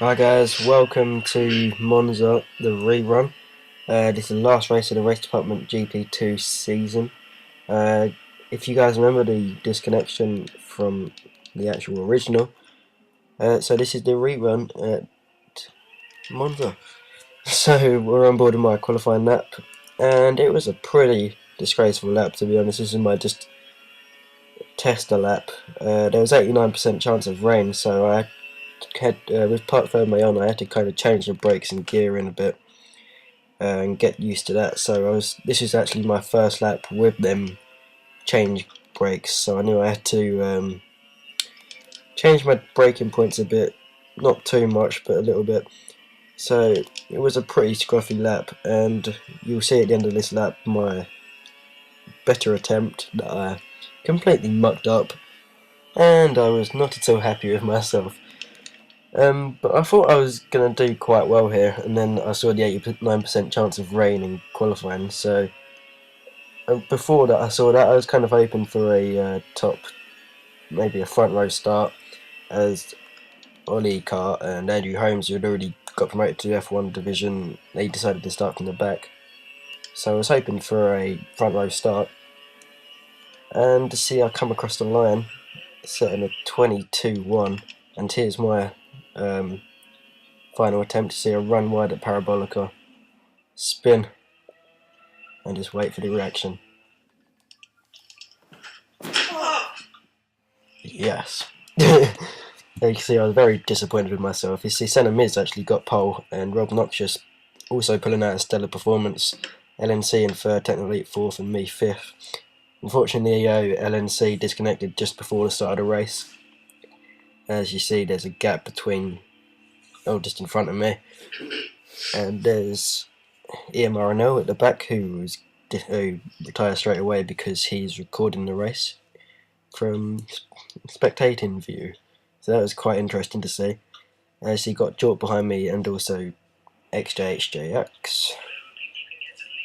Hi guys, welcome to Monza, the rerun. This is the last race of the Race Department GP2 season. Uh, if you guys remember the disconnection from the actual original, so this is the rerun at Monza. So we're on board with my qualifying lap, and it was a pretty disgraceful lap, to be honest. This is my just tester lap. There was 89% chance of rain, so I had with part firmly on, I had to kind of change the brakes and gear in a bit and get used to that. So this is actually my first lap with them change brakes, so I knew I had to change my braking points a bit, not too much, but a little bit. So it was a pretty scruffy lap, and you'll see at the end of this lap my better attempt that I completely mucked up, and I was not at all happy with myself. But I thought I was going to do quite well here, and then I saw the 89% chance of rain in qualifying, so before that I saw that, I was kind of hoping for a top, maybe a front row start, as Ollie Cart and Andrew Holmes, who had already got promoted to the F1 division, they decided to start from the back. So I was hoping for a front row start, and to see I come across the line, setting a 22-1, and here's my final attempt to see a run wide at Parabolica, spin, and just wait for the reaction. Yes. There you can see I was very disappointed with myself. You see, Senna Miz actually got pole, and Rob Noxious also pulling out a stellar performance. LNC in third, Techno Elite fourth, and me fifth. Unfortunately, LNC disconnected just before the start of the race. As you see, there's a gap between, just in front of me, and there's EMRNO at the back, who retired straight away because he's recording the race from spectating view. So that was quite interesting to see. As he got Jort behind me, and also XJHJX.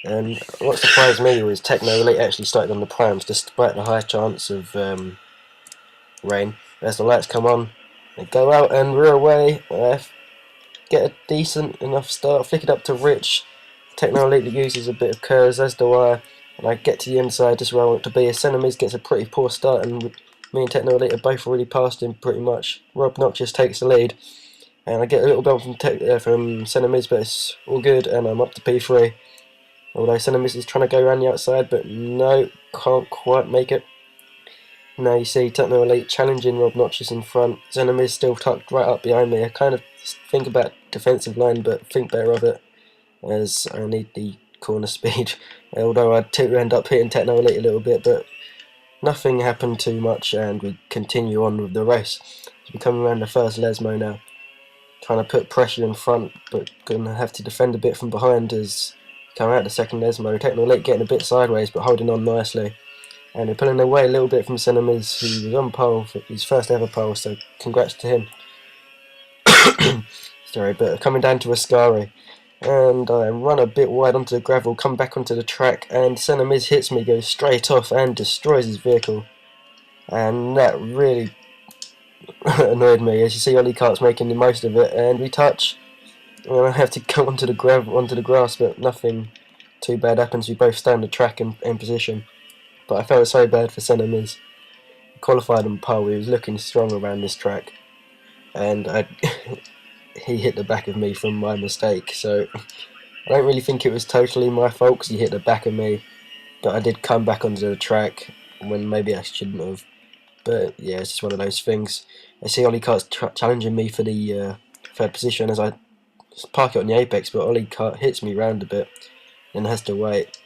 And what surprised me was Techno Elite actually started on the primes despite the high chance of rain. As the lights come on, they go out and we're away. Get a decent enough start, flick it up to Rich. Techno Elite uses a bit of curves, as do I. And I get to the inside just where I want to be. Senna Miz gets a pretty poor start, and me and Techno Elite have both already passed him pretty much. Rob Noxious takes the lead, and I get a little bump from Senna Miz, but it's all good, and I'm up to P3. Although Senna Miz is trying to go around the outside, but no, can't quite make it. Now you see Techno Elite challenging Rob Noxious in front. Senna Miz still tucked right up behind me. I kind of think about defensive line, but think better of it, as I need the corner speed. Although I do end up hitting Techno Elite a little bit, but nothing happened too much, and we continue on with the race. So we come around the first Lesmo now, trying to put pressure in front, but gonna have to defend a bit from behind as we come out the second Lesmo. Techno Elite getting a bit sideways, but holding on nicely, and they're pulling away a little bit from Senna Miz, who was on pole for his first ever pole. So congrats to him. Sorry, but coming down to Ascari, and I run a bit wide onto the gravel, come back onto the track, and Senna Miz hits me, goes straight off and destroys his vehicle, and that really annoyed me. As you see, Ollie Cart's making the most of it, and we touch, and I have to go onto the gravel, onto the grass, but nothing too bad happens. We both stay on the track in position, but I felt so bad for Senna Miz. He qualified on pole. He was looking strong around this track, and he hit the back of me from my mistake. So I don't really think it was totally my fault, because he hit the back of me, but I did come back onto the track when maybe I shouldn't have. But yeah, it's just one of those things. I see Ollie Cart's challenging me for the third position as I park it on the apex, but Ollie Cart hits me round a bit and has to wait.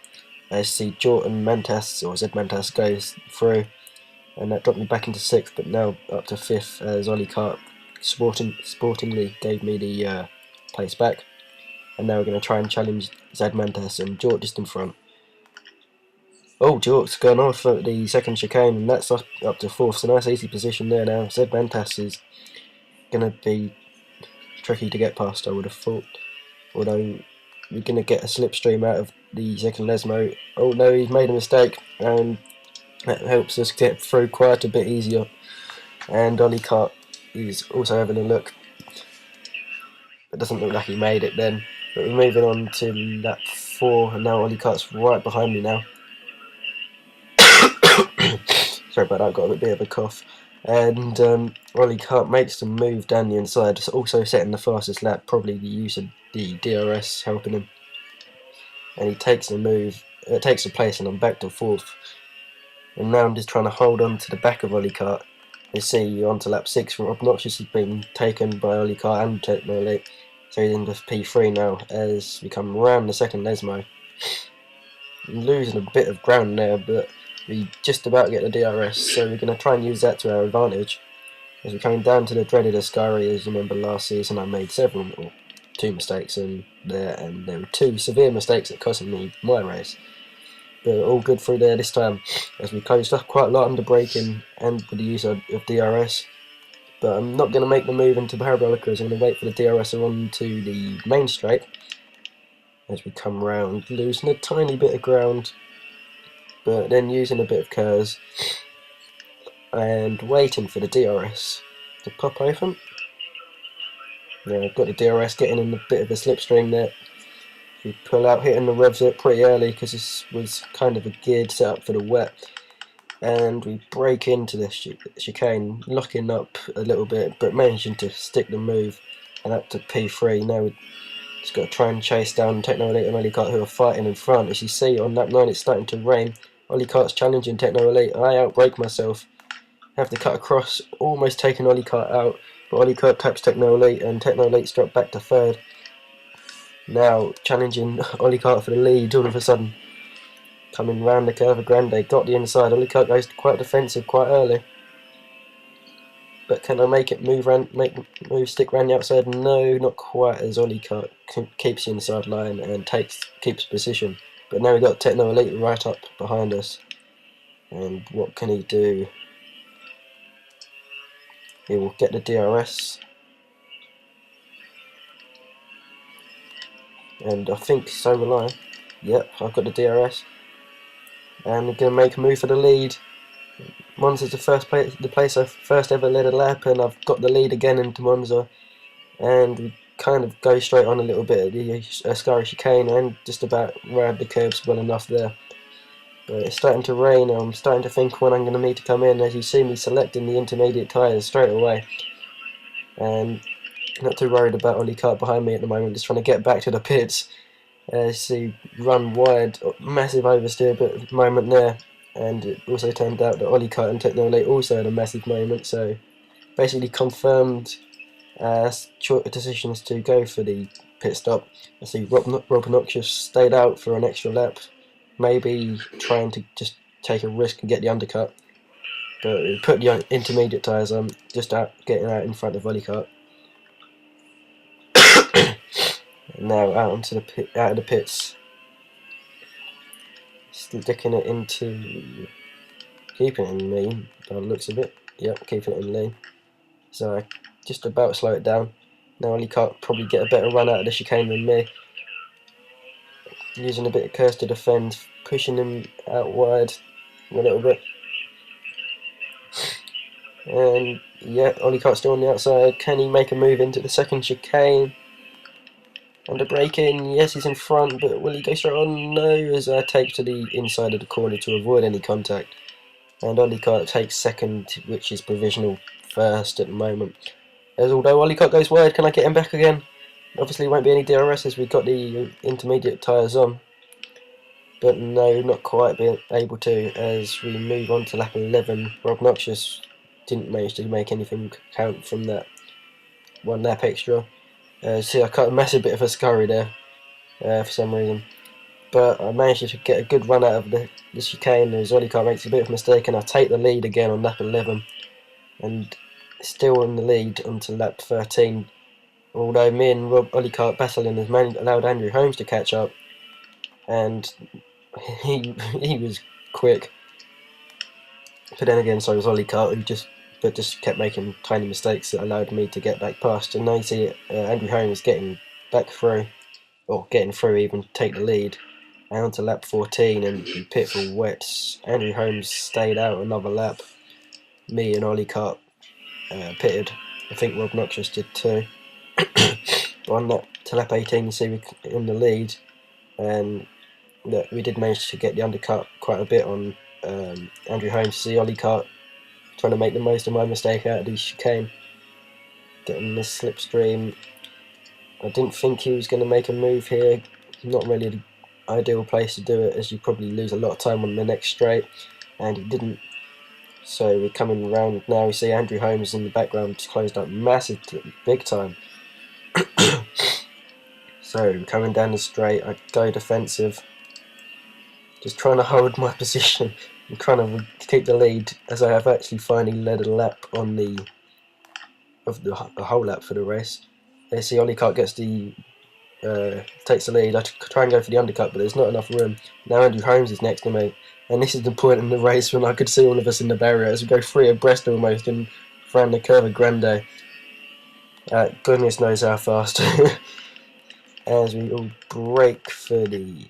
I see Jordan Mantas, or Zed Mantas, goes through, and that dropped me back into sixth, but now up to fifth as Ollie Cart sportingly gave me the place back. And now we're going to try and challenge Zed Mantas, and Jort just in front. Oh, Jort's gone off at the second chicane, and that's up to fourth, so nice easy position there now. Zed Mantas is going to be tricky to get past, I would have thought. Although we're going to get a slipstream out of the second Lesmo. Oh no, he's made a mistake, and that helps us get through quite a bit easier. And Ollie Cart is also having a look. It doesn't look like he made it then. But we're moving on to lap 4, and now Ollie Cart's right behind me now. Sorry about that, I've got a bit of a cough. And Ollie Cart makes the move down the inside, also setting the fastest lap, probably the use of the DRS helping him. And he takes the move, takes the place, and I'm back to 4th. And now I'm just trying to hold on to the back of Ollie Cart. You see, on to lap 6, Obnoxious has been taken by Ollie Cart and Techno Elite, so he's into P3 now as we come around the second Lesmo. Losing a bit of ground there, but we just about get the DRS, so we're going to try and use that to our advantage. As we're coming down to the dreaded Ascari, as you remember last season I made two mistakes in there, and there were 2 severe mistakes that cost me my race. But all good through there this time, as we closed up quite a lot under braking and with the use of DRS. But I'm not going to make the move into Parabolica, as I'm going to wait for the DRS onto the main straight. As we come round, losing a tiny bit of ground, but then using a bit of curves and waiting for the DRS to pop open. Yeah, I've got the DRS getting in a bit of a slipstream there. We pull out, hitting the revs up pretty early because this was kind of a geared setup for the wet. And we break into the chicane, locking up a little bit, but managing to stick the move and up to P3. Now we just got to try and chase down Techno Elite and Ollie Cart, who are fighting in front. As you see on lap 9, it's starting to rain. Ollie Cart's challenging Techno Elite. I outbrake myself. Have to cut across, almost taking Ollie Cart out, but Ollie Cart taps Techno Elite and Techno Elite's dropped back to 3rd. Now challenging Ollie Cart for the lead all of a sudden. Coming round the curve of Grande, got the inside. Ollie Cart goes quite defensive quite early. But can I make it move stick round the outside? No, not quite, as Ollie Cart keeps the inside line and keeps position. But now we've got Techno Elite right up behind us. And what can he do? He will get the DRS. And I think so will I. Yep, I've got the DRS. And we're going to make a move for the lead. Monza's the place I first ever led a lap, and I've got the lead again into Monza. And we kind of go straight on a little bit at the Ascari chicane and just about ride the curbs well enough there. But it's starting to rain, and I'm starting to think when I'm going to need to come in, as you see me selecting the intermediate tyres straight away. And not too worried about Ollie Cart behind me at the moment, just trying to get back to the pits. See, run wide, massive oversteer but moment there, and it also turned out that Ollie Cart and Techno Elite also had a massive moment, so basically confirmed short decisions to go for the pit stop. I see Rob Noxious stayed out for an extra lap, maybe trying to just take a risk and get the undercut, but we put the intermediate tyres on, just getting out in front of Ollie Cart. Now out onto out of the pits, sticking it into, keeping it in lean by the looks of it. Yep, keeping it in lean. So I just about slow it down. Now Ollie Cart probably get a better run out of the chicane than me. Using a bit of curse to defend, pushing him out wide a little bit. And yeah, Ollie Cart's still on the outside. Can he make a move into the second chicane? Under braking, yes, he's in front, but will he go straight on? No, as I take to the inside of the corner to avoid any contact. And Ollie Cart takes second, which is provisional first at the moment. As although Ollie Cart goes wide, can I get him back again? Obviously won't be any DRS as we've got the intermediate tyres on. But no, not quite being able to, as we move on to lap 11. Rob Noxious didn't manage to make anything count from that one lap extra. See, I cut a massive bit of a scurry there for some reason, but I managed to get a good run out of the chicane as Ollie Cart makes a bit of a mistake, and I take the lead again on lap 11 and still in the lead until lap 13, although me and Ollie Cart battling has allowed Andrew Holmes to catch up, and he was quick, but then again so was Ollie Cart, who just kept making tiny mistakes that allowed me to get back past. And now you see Andrew Holmes getting back through, or getting through even, take the lead. And on to lap 14 and pit for wets. Andrew Holmes stayed out another lap. Me and Ollie Cart pitted. I think Rob Noxious did too. on that to lap 18, you see we're in the lead, and that we did manage to get the undercut quite a bit on Andrew Holmes. See Ollie Cart trying to make the most of my mistake out of the chicane, getting this slipstream. I didn't think he was going to make a move here. Not really the ideal place to do it, as you probably lose a lot of time on the next straight, and he didn't. So we're coming around now. We see Andrew Holmes in the background closed up massive, big time. So coming down the straight, I go defensive, just trying to hold my position and trying to keep the lead, as I have actually finally led a lap on the whole lap for the race. There, see Ollie Cart gets the takes the lead. I try and go for the undercut, but there's not enough room. Now Andrew Holmes is next to me, and this is the point in the race when I could see all of us in the barrier as we go three abreast almost and around the curve of Grande. Goodness knows how fast. As we all brake for the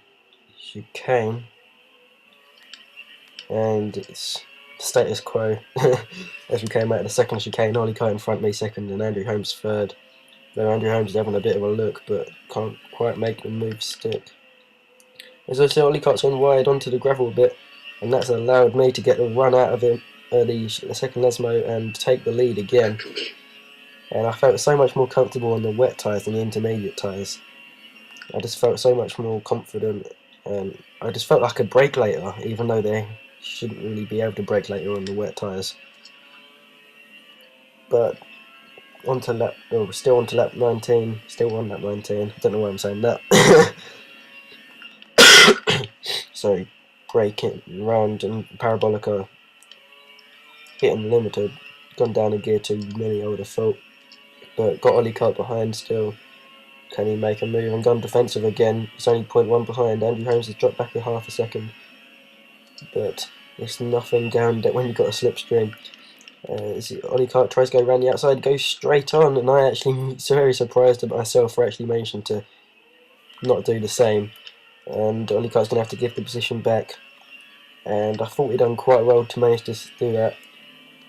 chicane, and it's status quo. As we came out of the second chicane, Ollie Cart in front of me second and Andrew Holmes third. Though Andrew Holmes is having a bit of a look, but can't quite make the move stick. As I say, Ollie Cart's gone wide onto the gravel a bit, and that's allowed me to get the run out of him, the second Lesmo, and take the lead again. And I felt so much more comfortable on the wet tyres than the intermediate tyres. I just felt so much more confident, and I just felt like I could brake later, even though they shouldn't really be able to brake later on the wet tyres. But still on to lap 19, still on lap 19, I don't know why I'm saying that. So, braking round and Parabolica hitting limited, gone down a gear too many, I would have thought. But got Ollie Cart behind still. Can he make a move and gone defensive again? It's only 0.1 behind. Andrew Holmes has dropped back a half a second. But it's nothing down when you've got a slipstream. Ollie Cart tries to go around the outside, goes straight on, and I actually am very surprised at myself for actually managing to not do the same. And Ollie Cart's going to have to give the position back, and I thought he'd done quite well to manage to do that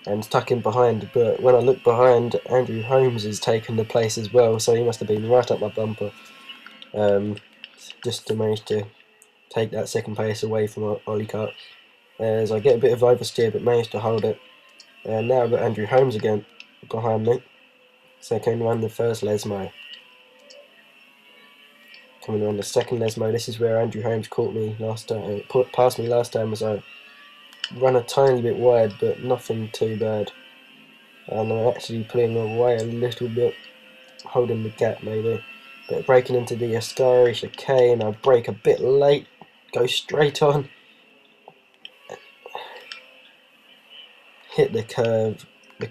and tuck in behind, but when I look behind, Andrew Holmes has taken the place as well, so he must have been right up my bumper, just to manage to take that second place away from Ollie Cart. As I get a bit of oversteer but manage to hold it. And now I've got Andrew Holmes again behind me. So coming around the first Lesmo. Coming around the second Lesmo, this is where Andrew Holmes caught me last time, passed me last time, as I run a tiny bit wide, but nothing too bad. And I'm actually pulling away a little bit, holding the gap maybe. But breaking into the Ascari chicane, I brake a bit late, go straight on. Hit the curve, the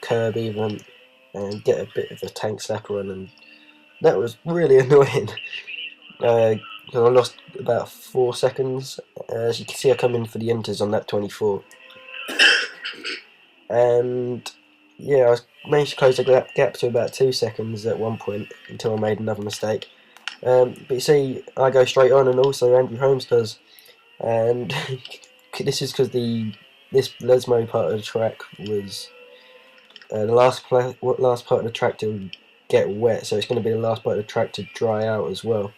curb even, and get a bit of a tank slapper on, and that was really annoying. Because I lost about 4 seconds. As you can see, I come in for the inters on lap 24. And yeah, I managed to close the gap to about 2 seconds at one point until I made another mistake. But you see, I go straight on, and also Andrew Holmes does. And this is because this Lesmo part of the track was the last part of the track to get wet, so it's going to be the last part of the track to dry out as well.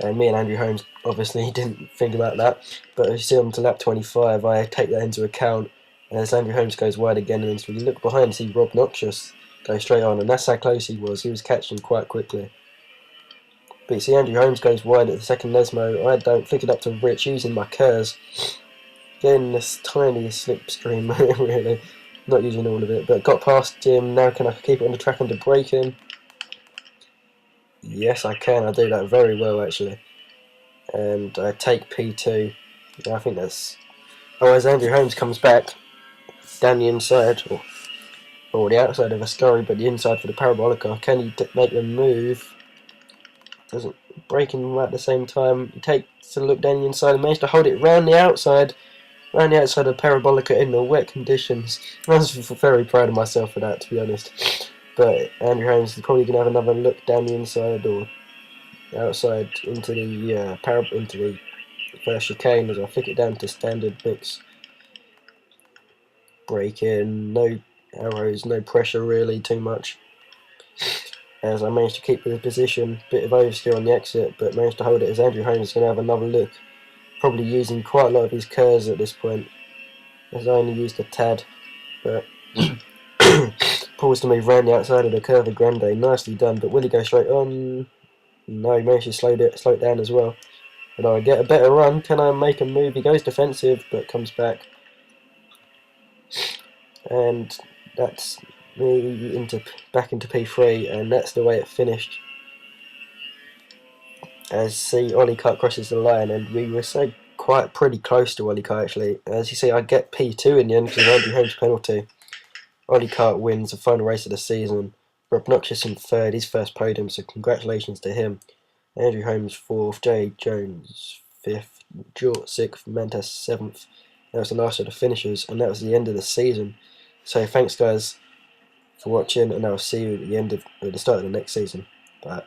And me and Andrew Holmes obviously didn't think about that, but as you see on to lap 25, I take that into account, and as Andrew Holmes goes wide again, and as we look behind and see Rob Noxious go straight on, and that's how close he was catching quite quickly. But you see Andrew Holmes goes wide at the second Lesmo, I don't flick it up to Rich using my curves, getting this tiny slipstream really, not using all of it, but got past him. Now can I keep it on the track under braking? Yes, I can. I do that very well actually, and I take P2. I think that's. Oh, as Andrew Holmes comes back down the inside, or the outside of a scurry, but the inside for the Parabolica. Can he make the move? Doesn't braking at the same time. He takes a look down the inside and manages to hold it round the outside. Around the outside of Parabolica in the wet conditions. I was very proud of myself for that, to be honest. But Andrew Holmes is probably going to have another look down the inside or outside into the first chicane as I flick it down to standard mix. Braking, no arrows, no pressure really too much. as I managed to keep the position. Bit of oversteer on the exit, but managed to hold it as Andrew Holmes is going to have another look. Probably using quite a lot of his curves at this point, as I only used a tad, but pulls to move round the outside of the Curva Grande. Nicely done, but will he go straight on? No, he managed to slow it down as well. But I get a better run. Can I make a move? He goes defensive, but comes back. And that's me back into P3, and that's the way it finished. As see, Ollie Kart crosses the line, and we were so pretty close to Ollie Kart actually. As you see, I get P2 in the end because of Andrew Holmes' penalty. Ollie Kart wins the final race of the season. Rob Noxious in third, his first podium, so congratulations to him. Andrew Holmes fourth, Jay Jones fifth, Jort sixth, Mantas seventh. That was the last of the finishers, and that was the end of the season. So thanks guys for watching, and I'll see you at the start of the next season. Bye.